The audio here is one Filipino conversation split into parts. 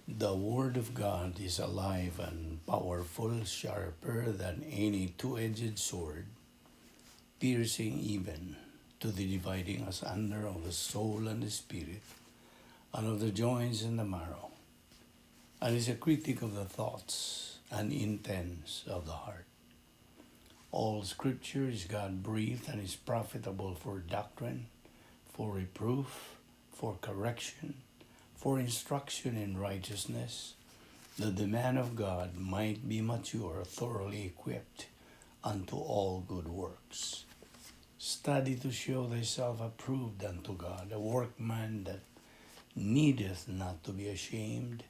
The Word of God is alive and powerful, sharper than any two-edged sword, piercing even to the dividing asunder of the soul and the spirit, and of the joints and the marrow, and is a critic of the thoughts and intents of the heart. All Scripture is God-breathed and is profitable for doctrine, for reproof, for correction, for instruction in righteousness, that the man of God might be mature, thoroughly equipped unto all good works. Study to show thyself approved unto God, a workman that needeth not to be ashamed,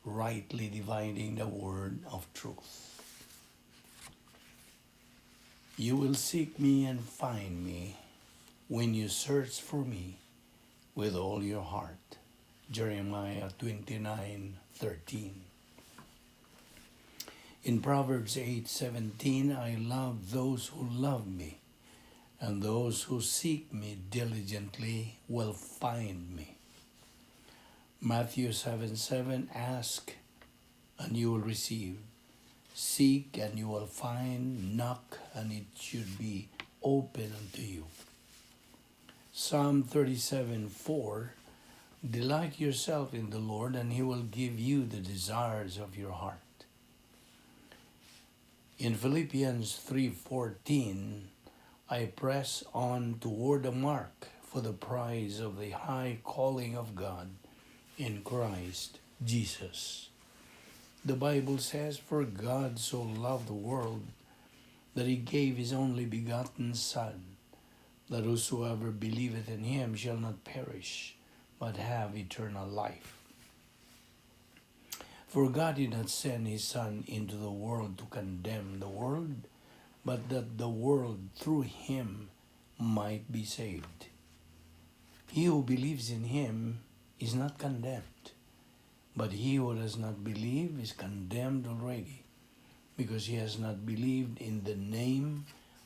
rightly dividing the word of truth. You will seek me and find me when you search for me with all your heart. Jeremiah 29:13. In Proverbs 8:17, I love those who love me, and those who seek me diligently will find me. Matthew 7:7, ask and you will receive. Seek and you will find. Knock and it should be open unto you. Psalm 37:4, delight yourself in the Lord, and He will give you the desires of your heart. In Philippians 3:14, I press on toward the mark for the prize of the high calling of God in Christ Jesus. The Bible says, for God so loved the world that He gave His only begotten Son, that whosoever believeth in Him shall not perish, but have eternal life. For God did not send His Son into the world to condemn the world, but that the world through Him might be saved. He who believes in Him is not condemned, but he who does not believe is condemned already, because he has not believed in the name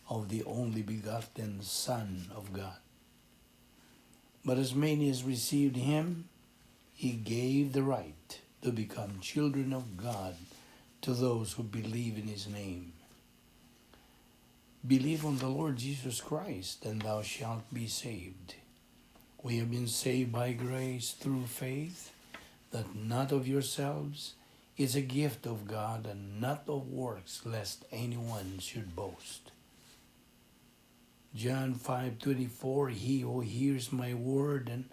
of the only begotten Son of God. But as many as received Him, He gave the right to become children of God to those who believe in His name. Believe on the Lord Jesus Christ, and thou shalt be saved. We have been saved by grace through faith, that not of yourselves, is a gift of God, and not of works, lest anyone should boast. John 5:24, he who hears my word and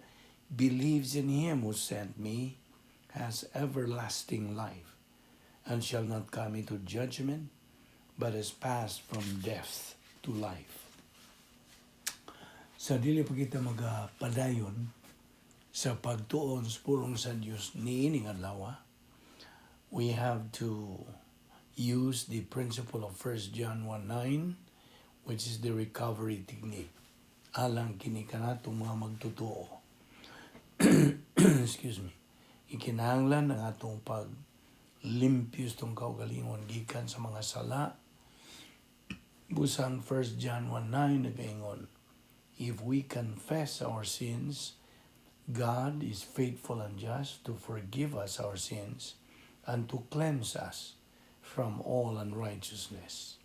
believes in Him who sent me has everlasting life, and shall not come into judgment, but is passed from death to life. Sa dili pa kita magapadayon sa pagtuon sa pulong sa Dios niining adlaw, we have to use the principle of 1 John 1:9, which is the recovery technique. Alang kini kanatong mga magtutuo. Excuse me. Ikinahanglan ang atong paglimpyos tong kaugalingon gikan sa mga sala. Busang 1 John 1:9 nagaingon, if we confess our sins, God is faithful and just to forgive us our sins and to cleanse us from all unrighteousness.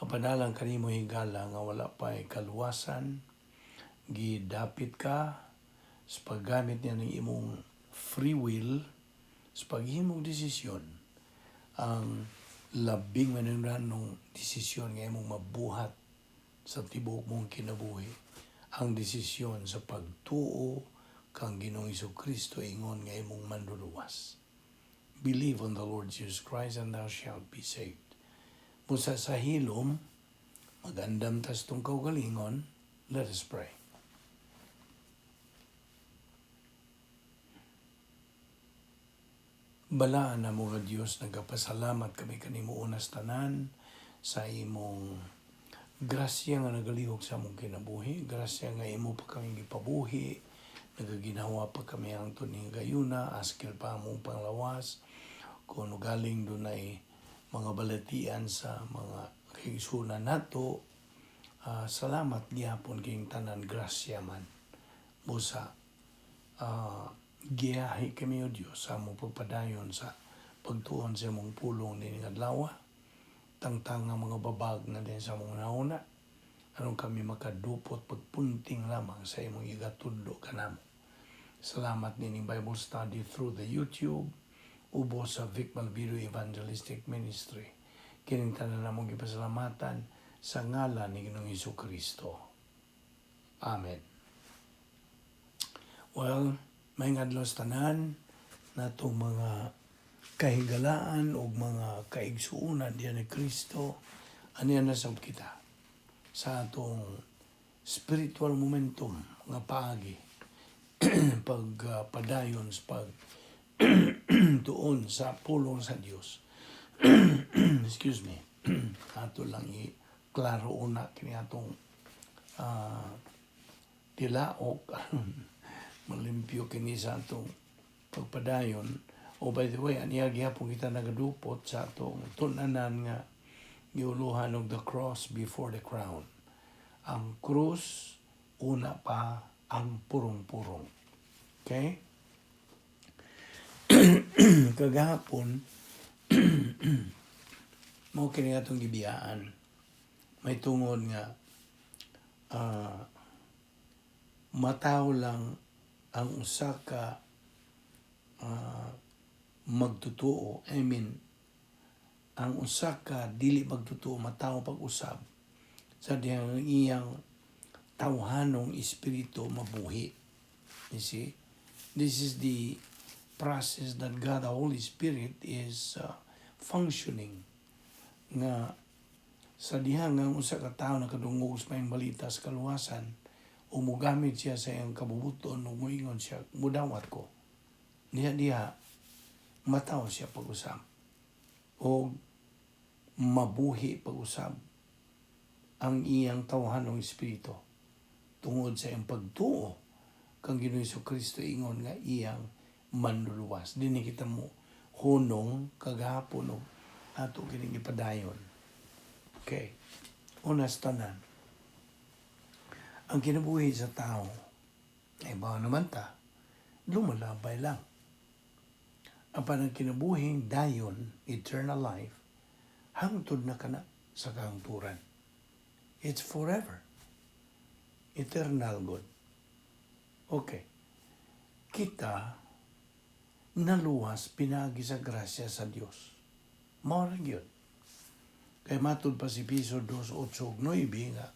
Apadalang kanimo higala nga wala pa'y kaluwasan, gidapit ka sa paggamit niya ng imong free will, sa paghimong desisyon, ang labing manungranong desisyon nga imong mabuhat sa tibuok mong kinabuhi, ang desisyon sa pagtuo kang Ginoong Jesucristo ingon nga imong manluluwas. Believe on the Lord Jesus Christ and thou shalt be saved. Musa sa hilom, magandam tas tong kaugalingon, let us pray. Balaan na mga Diyos, nagapasalamat kami kanimo unas tanan sa imong grasya nga nagalihok sa among kinabuhi, grasya nga imo pa kami gipabuhi, nagaginawa pa kami ang tuning gayuna, askil pa among panglawas, kung galing dunay mga balatian sa mga kaigsunan nato, salamat gihapon king tanan grasya man. Busa, giyahi kami o Diyos sa among pagpadayon sa pagtuon sa among pulong ni adlaw, tangtang nga mga babag na din sa among nauna, aron kami makadupot pagpunting lamang sa imong igatudlo kanamo. Salamat nining Bible study through the YouTube, ubo sa Balbido Evangelistic Ministry. Kining tanan namong gipasalamatan sa ngalan ni Ginoong Jesucristo. Amen. Well, may ngadlaw sa tanan natong mga kahigalaan o mga kaigsuunan diyan ni Kristo, aniya na sab kita sa atong spiritual momentum nga paagi pagpadayon sa pag tuon sa pulong sa Dios. Excuse me. Ato lang i-klaro una kini atong tilaok malimpyo kini sa atong pagpadayon. O by the way, aniya gihapon kita nagadupot sa atong tunanan nga giuluhan og the cross before the crown. Ang krus una pa ang purong-purong. Okay? Kagahapon mo kini atong gibiyaan. May tungod nga mataw lang ang usa ka magtutuo. I mean, ang usa ka dili magtutuo mataw pag-usab sa diyang iyang tawhanong espiritu mabuhi. You see? This is the process that God, the Holy Spirit, is functioning. Nga sa dihang ang usa ka tawo nakadungog sa mayang balita sa kaluwasan, o mugamit siya sa iyang kabubuton o muingon siya, mudawat ko. Diha mataw siya pag-usab. O mabuhi pag-usab ang iyang tawhanong espiritu tungod sa iyang pagtuo kang Ginoong Jesucristo ingon nga iyang manluluwas. Dini kita mo hunong kagahapon o ato kining ipadayon. Okay. Una sa tanan, ang kinabuhi sa tao, ay bawa naman ta, lumalabay lang. Ang panang kinabuhing dayon, eternal life, hangtod na kana sa kahangturan. It's forever. Eternal good. Okay. Kita naluwas pinagi sa grasya sa Dios. Mao ra gyud. Kay matud pa si Piso 2:8-9 nga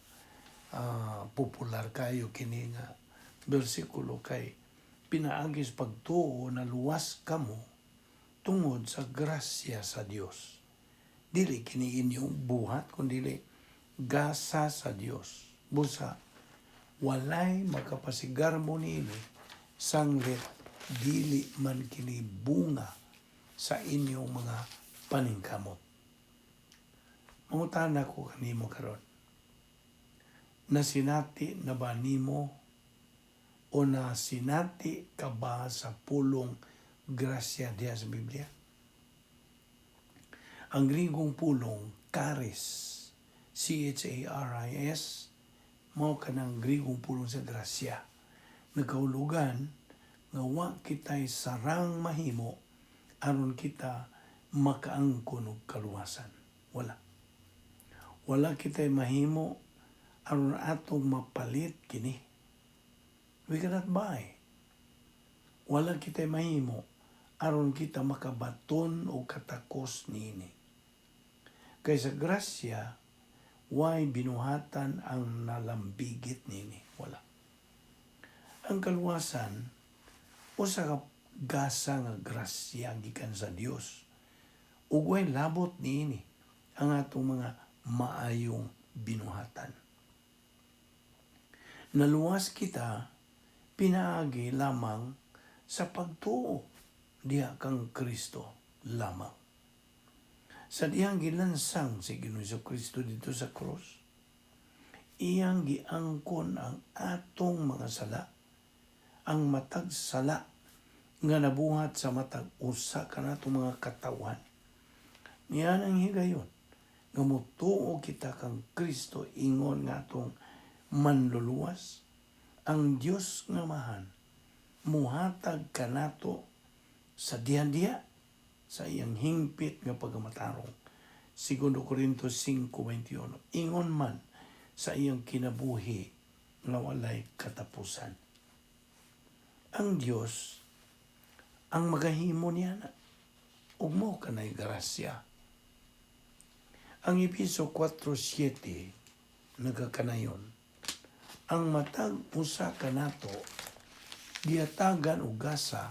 popular kayo kini nga bersikulo kay pinaagis pagtuo na luwas kamo tungod sa grasya sa Dios. Dili kini inyong buhat kundi gasa sa Dios. Busa walay makapasigarmo niini sanglit dili man kini bunga sa inyong mga paningkamot. Mangutana ko kanimo karon. Nasinati na ba nimo o nasinati ka ba sa pulong grasya diya sa Biblia? Ang Grigong pulong, charis, C-H-A-R-I-S, mao ka ng Grigong pulong sa grasya. Nagkaulugan nga wa kita'y sarang mahimo aron kita makaangkon og kaluwasan. Wala. Wala kita'y mahimo aron atong mapalit kini. We cannot buy. Wala kita'y mahimo aron kita makabaton o katakos niini. Kay sa grasya, way binuhatan ang nalambigit niini. Wala. Ang kaluwasan, usa ka gasa nga grasya gikan sa Dios. Ug way labot niini ang atong mga maayong binuhatan. Naluwas kita pinaagi lamang sa pagtuo diha kang Kristo lamang. Sa dihang gilansang si Ginoong Jesucristo dito sa cross, iyang giangkon ang atong mga sala, ang matag sala nga nabuhat sa matag usa ka natong mga katawan. Niyan ang higayon nga motuo kita kang Kristo ingon nga atong manluluwas, ang Dios nga mahan muhatag kanato sa diha-diha sa iyang hingpit nga pagamatarong. 2 Corintios 5:21. Ingon man sa iyang kinabuhi nga walay katapusan. Ang Dios ang magahimo niya na ug mo kanay grasya. Ang Epeso 4:7 nagakanayon, ang matag usa kanato giatagan og gasa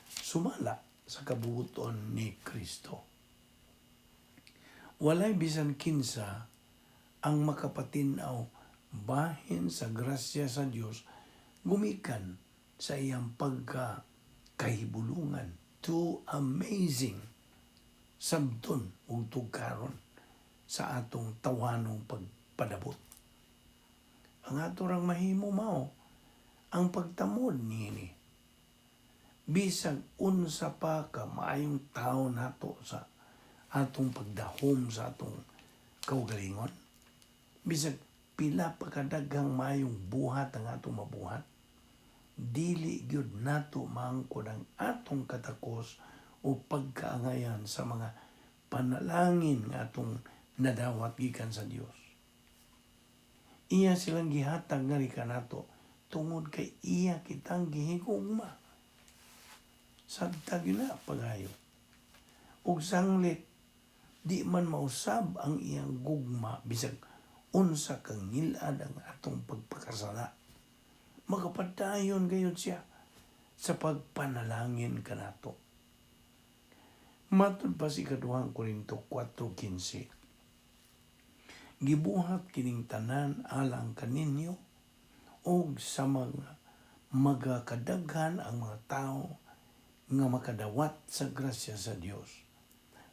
sumala sa kabubuton ni Kristo. Walay bisan kinsa ang makapatinaw bahin sa grasya sa Dios gumikan sa iyang pagkahibulungan. Too amazing sabton ug tugkaron sa atong tawhanong pagpadabot. Ang ato rang mahimo mao ang pagtamod niini. Bisag unsa pa ka maayong tawo nato sa atong pagdahom sa atong kaugalingon, bisag pila pa kadaghang maayong buhat ang atong mabuhat, dili gyud nato maangkon ang atong katakos o pagkaangayan sa mga panalangin nga atong nadawat gikan sa Dios. Iya silang gihatag nga kanato tungod kay iya kitang gihigugma. Sabtag yun na pagayo. Ug sanglit, di man mausab ang iyang gugma bisag unsa kang ngilad ang atong pagpakasala. Magapadayon gayon siya sa pagpanalangin kanato. Matud pa si 2 Korinto 4:15. Gibuhat kining tanan alang kaninyo og sa mga magakadaghan ang mga tao nga makadawat sa grasya sa Dios.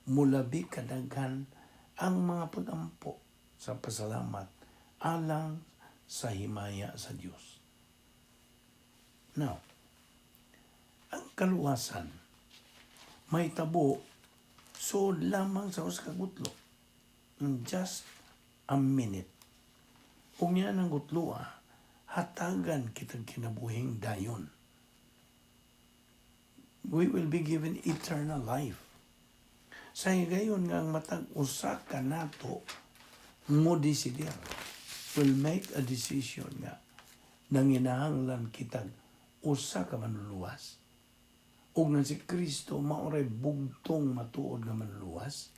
Mulabi kadaghan ang mga pagampo sa pasalamat alang sa himaya sa Dios. Now, ang kaluwasan may tabo so lamang sa usa ka gutlo in just a minute. Kung yan ang gutlo, hatagan kitang kinabuhing dayon. We will be given eternal life. Sa higayon nga ang matag usa ka nato mo desider will make a decision nga nanginahanglan kitag usa ka manluluwas. Ug nga si Kristo maoray bugtong matuod nga manluluwas,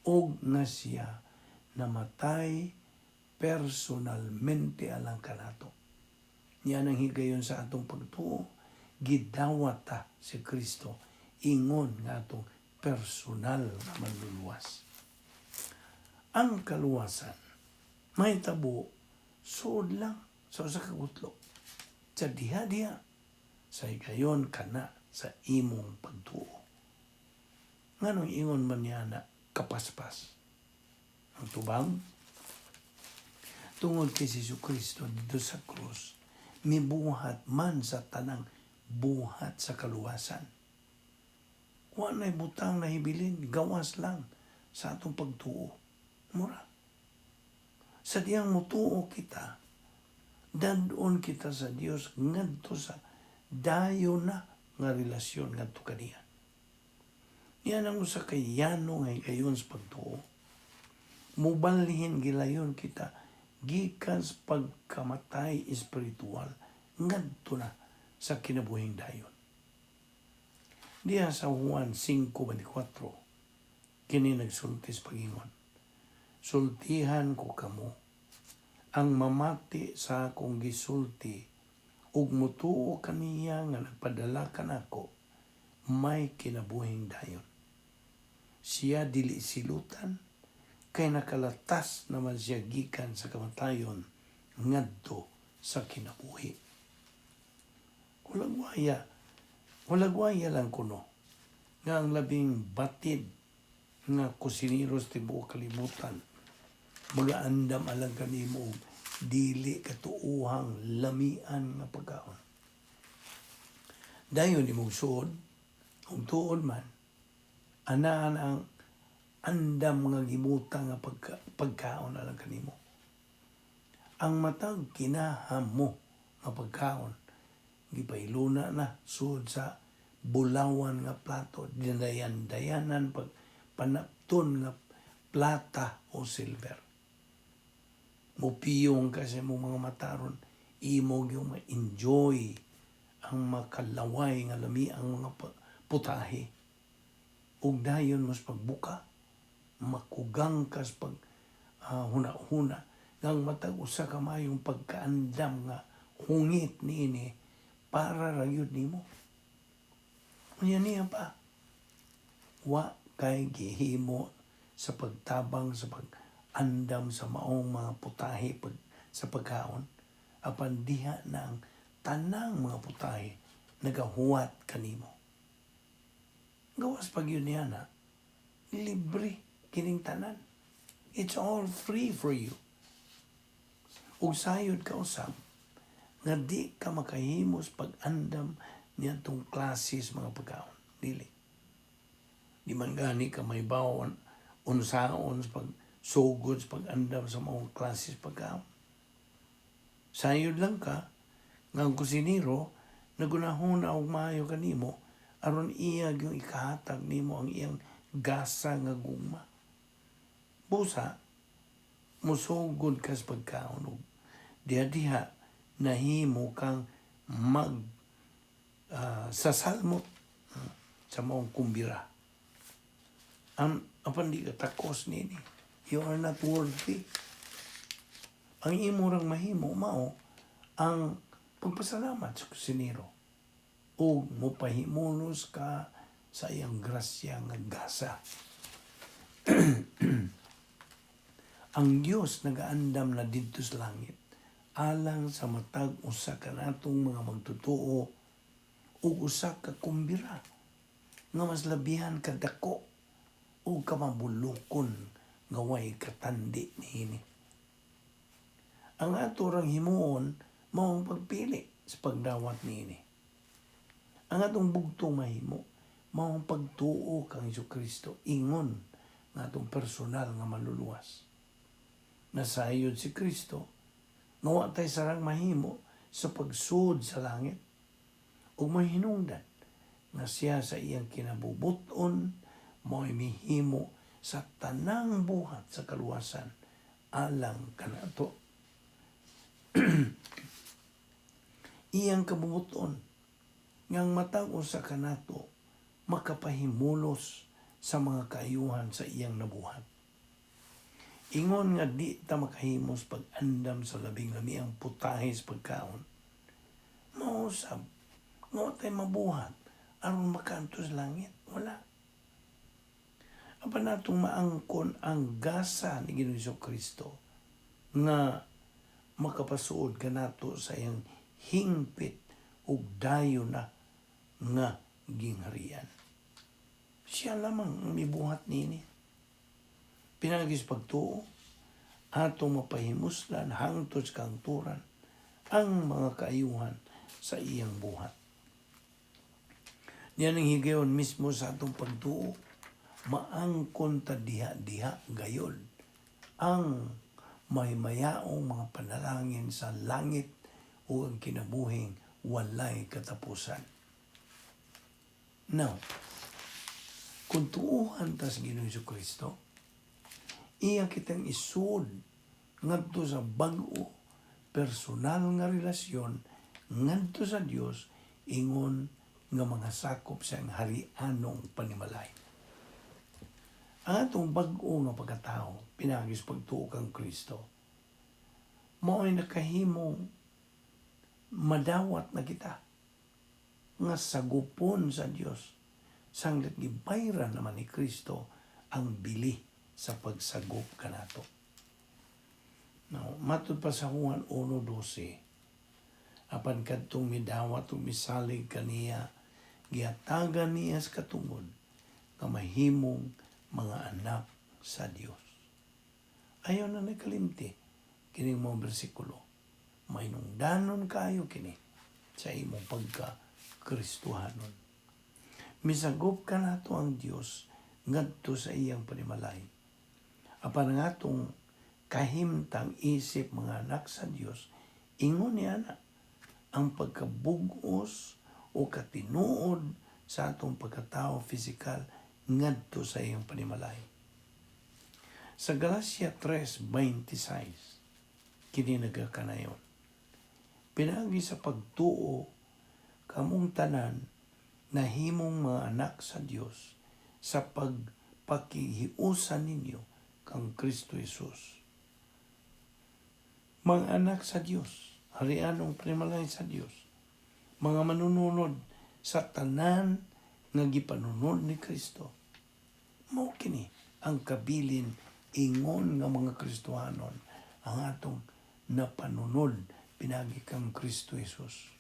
ug nga siya namatay personalmente alang kanato. Yan ang higayon sa atong pagtuo. Gidawat ta si Kristo ingon nga atong personal na manluluwas. Ang kaluwasan may tabo sud lang sa usa ka gutlo. Sa diha-diha sa higayon kana sa imong pagtuo. Nganong ingon man niya na kapaspas. Ang tubang tungod kay Jesucristo dito sa krus, mibuhat man sa tanang buhat sa kaluwasan. Wa na'y butang na hibilin, gawas lang sa atong pagtuo. Mura. Sa diyang mutuo kita, dadon kita sa Dios ngadto sa dayo na nga relasyon ngadto kaniya. Yan ang usa kay yano nga gayon sa pagtuo. Mubalhin gilayon kita gikan sa pagkamatay espiritual ngadto na sa kinabuhing dayon. Diya sa Juan 5:24, kini nagsultis pagingon, sultihan ko kamo, ang mamati sa akong gisulti, ug mutuo kaniya nga nagpadala kanako, may kinabuhing dayon. Siya dili silutan, kay nakalatas naman siya gikan sa kamatayon ngadto sa kinabuhi. Hulagwaya lang kuno nga ang labing batid nga kusiniros tibuok kalibutan magaandam alang kanimo dili katuuhang lamian nga pagkaon. Dayon imong suod ug tuod man anaan ang andam nga gibutang nga pagkaon alang kanimo. Ang matag kinaham mo nga pagkaon gipailuna na sud sa bulawan nga plato, dinayan-dayanan pag panapton nga plata o silver. Mupiyong kasi mo mga mataron, imog yung ma-enjoy ang makalaway nga lami ang mga putahe. Ug dayon mas pagbuka, makugang kas pag huna-huna, ngang matag usa ka mayong pagkaandam nga hungit niini para ragyod nimo. Unya niya pa, wa kay gihimo sa pagtabang sa pag-andam sa maong mga putahe sa pagkaon, apan diha na ang tanang mga putahe nagahuwat kanimo. Gawas pag yun niya na, libre kining tanan. It's all free for you. Ug sayod ka usab, nga di ka makahimos pag-andam niya tong klases mga pagkaon. Dili. Di man gani ka may bawon, unsaon sa pagsugod sa pag-andam sa mga klases pagkaon. Sayod lang ka, nga ang kusinero, nagunahon na og maayo kanimo, aron iyag yung ikahatag nimo ang iyang gasa nga gugma. Busa, musugod ka sa pagkaon, diha-diha, nahimo kang sasalmot sa maong kumbira. Apan di ka takos nini. You are not worthy. Ang imo rang mahimo mao ang pagpasalamat sa kusinero. O mopahimulos ka sa iyang grasya nga gasa. Ang Dios nagaandam na didto sa langit alang sa matag usa ka natong mga magtutuo ug usa ka kumbira nga mas labihan kadako ug kamabulokon nga way katandi niini. Ang ato rang himuon mao ang pagpili sa pagdawat niini. Ang atong bugtong mahimo mao ang pagtuo kang Jesucristo ingon nga atong personal nga maluluwas. Nasayod si Kristo, nga wa tay sarang mahimo sa pagsud sa langit. Ug mahinungdan nga siya sa iyang kinabubuton mo'y mihimo sa tanang buhat sa kaluwasan alang kanato. Iyang kabubuton ngang matag usa kanato makapahimulos sa mga kaayuhan sa iyang nabuhat. Ingon nga di ta makahimos pag-andam sa labing-lami ang putahe sa pagkaon. Mausab, nga tay mabuhat, aron makanto sa langit. Wala. Apa natong maangkon ang gasa ni Ginoong Jesucristo nga makapasuod ka nato sa iyang hingpit ug dayo na nga gingharian. Siya lamang ang mibuhat nini. Pinagis pagtuo, atong mapahimuslan hangtod sa kangturan ang mga kaayuhan sa iyang buhat. Yan ang higayon mismo sa atong pagtuo, maangkon ta diha-diha gayon ang maymayaong mga panalangin sa langit o ang kinabuhing walay katapusan. Now, kung tuuhan ta sa Ginoong Jesucristo, iya kitang isud ngadto sa bag-o personal nga relasyon ngadto sa Dios ingon nga mga sakop sa harianong panimalay. Ang atong bag-o nga pagkatao pinagis pagtuo kang Kristo mao'y nakahimong madawat na kita nga sagupon sa Dios sanglit gibayran naman ni Kristo ang bili sa pagsagop kanato. Now, matud pa sa Juan 1:12, apan kadtong midawat ug misalig kaniya, giatagan niya sa katungod nga mahimong mga anak sa Dios. Ayaw na nagkalimti kining mga bersikulo. Mainungdanon kayo kini sa imong pagka-Kristohanon. Misagop ka nato ang Dios ngadto sa iyang panimalay. Apan nga atong kahimtang isip mga anak sa Dios, ingon niya na ang pagkabugos o katinuod sa atong pagkatao physical ngadto sa iyong panimalay. Sa Galacia 3:26 kini nagakanayon, pinagi sa pagtuo kamong tanan nahimong mga anak sa Dios sa pagpakihiusan ninyo kang Kristo Jesus. Mga anak sa Dios, harianong panimalay sa Dios, mga manununod sa tanan nga gipanunod ni Kristo. Mao kini ang kabilin ingon nga mga Kristohanon ang atong napanunod pinagi kang Kristo Jesus.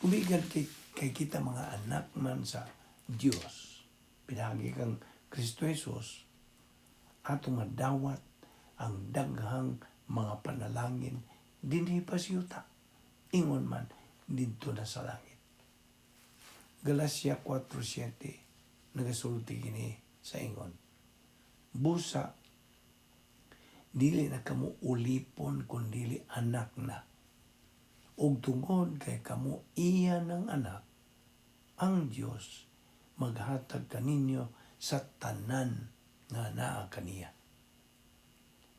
Umigan kay kita mga anak man sa Dios, pinagi kang Kristo Jesus, atong madawat ang daghang mga panalangin dinhi pa siyuta, ingon man didto na sa langit. Galacia 4:7 nagasulti kini sa ingon, busa dili na kamo ulipon kundili anak na, ug tungod kay kamo iya ng anak, ang Dios maghatag kaninyo sa tanan nga naa kaniya.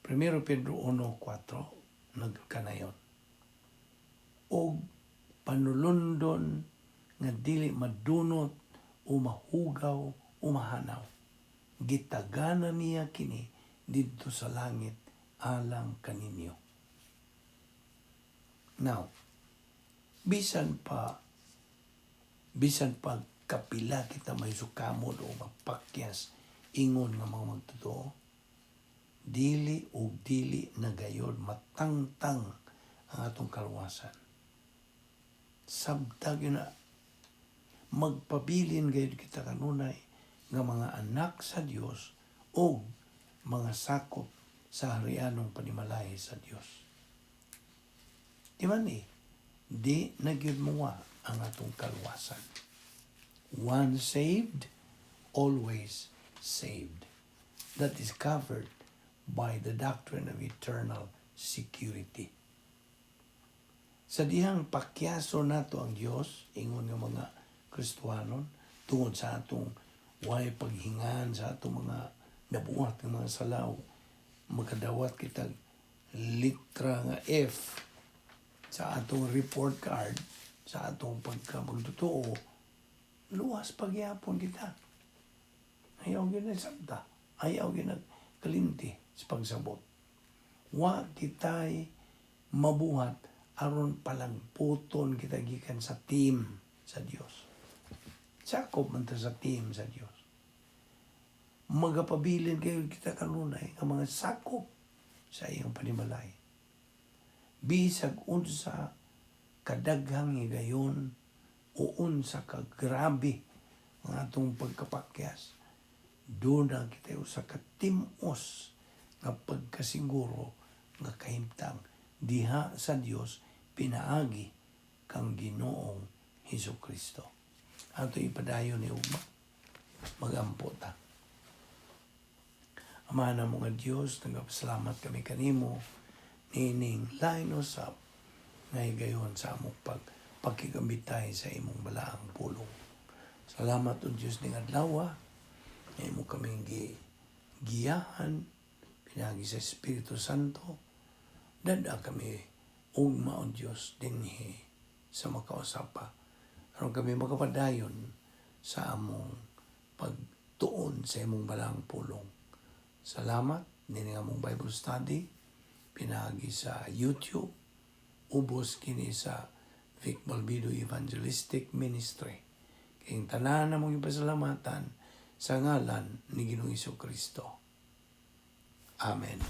1 Pedro 1:4 nagkanayon, og panulundon nga dili madunot o mahugaw o mahanaw, gitagana niya kini didto sa langit alang kaninyo. Now, bisan pa kapila kita may sukamod o mapakyas ingon nga mga magtotoo, dili nagayod matangtang ang atong kaluwasan. Sabtag yun na magpabilin gayud kita kanunay nga mga anak sa Dios o mga sakop sa harianong panimalay sa Dios. Di man di nagyud mowa ang atong kaluwasan. Once saved, always saved. That is covered by the doctrine of eternal security. Sa dihang pakyaso nato ang Dios, ingon nga mga Kristohanon, tungod sa atong way paghingan sa atong mga nabuhat ng mga salaw, magkadawat kitag litra nga F sa atong report card, sa atong pagkabagtotoo, luwas pagyapon kita. Ayaw ginasabta, ayaw ginakalinti sa pagsabot. Wa kitay mabuhat aron palagputon kita gikan sa team sa Dios. Sakop man ta sa team sa Dios. Magapabilin kayo kita kanunay ang mga sakop sa iyong panimalay. Bisag unsa kadaghang higayon o unsa ka grabe ang atong pagkapakyas, doon na kita usa ka timos nga pagkasiguro nga kahimtang diha sa Dios pinaagi kang Ginoong Hesukristo. Ato ipadayon ni ugma magampo ta. Ama na mga Dios, nagapasalamat kami kanimo nining line usap nga higayon sa among pagkikambitay sa imong balaang pulong. Salamat o Diyos ning adlaw, nga imo kaming giyahan pinagi sa Espiritu Santo. Dada kami ugma o Diyos dinhi sa makausapa. Aron kami makapadayon sa among pagtuon sa imong balaang pulong. Salamat nini nga among Bible study pinagi sa YouTube, ubos kini sa Balbido Evangelistic Ministry. Kayong tanan na mong ipasalamatan sa ngalan ni Ginoong Hesukristo. Amen.